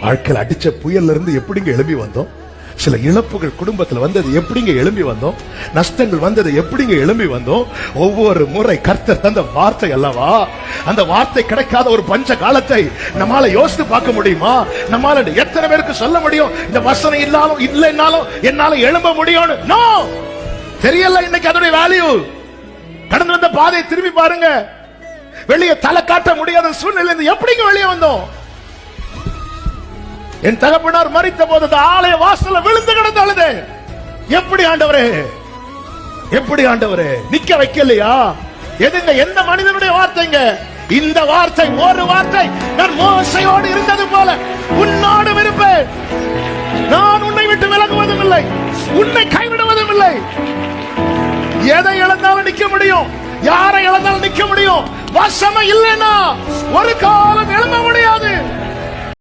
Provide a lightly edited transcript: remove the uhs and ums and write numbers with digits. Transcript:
வாழ்க்கையில் அடிச்ச புயல்ல இருந்து எப்படிங்க எழும்பி வந்தோம்? சில இழப்புகள் குடும்பத்தில் வந்தது எப்படிங்க எழும்பி வந்தோம்? நஷ்டங்கள் வந்தது எப்படிங்க எழும்பி வந்தோம்? ஒவ்வொரு முறை கர்த்தர் தந்த வார்த்தை அல்லவா, அந்த வார்த்தை கிடைக்காத ஒரு பஞ்ச காலத்தை நம்மால யோசித்து பார்க்க முடியுமா? நம்மால எத்தனை பேருக்கு சொல்ல முடியும் இந்த வசனம் இல்லாலும் இல்லைன்னாலும் என்னால எழும்ப முடியும்? நோ, தெரியல இன்னைக்கு அதோட வேல்யூ. கடந்து வந்த பாதையை திரும்பி பாருங்க. வெளியே தலை காட்ட முடியாத சூழ்நிலை எப்படிங்க வெளியே வந்தோம்? என் தகப்பனார் மரித்த போது ஆலய வாசல்ல விழுந்து கிடந்து அழுது, எப்படி ஆண்டவரே, எப்படி ஆண்டவரே, நிக்க வைக்கலையா? எதுங்க, எந்த மனிதனுடைய வார்த்தைங்க இந்த வார்த்தை? ஒரு வார்த்தை, நான் மோசையோடு இருந்தது போல உன்னோடு இருப்பேன், நான் உன்னை விட்டு விலகுவதும் இல்லை, உன்னை கைவிடுவதும் இல்லை. எதை இழந்தாலும் நிக்க முடியும், யாரை இழந்தாலும் நிக்க முடியும். வசனம் இல்லைன்னா ஒரு காலம் எழும்ப முடியாது.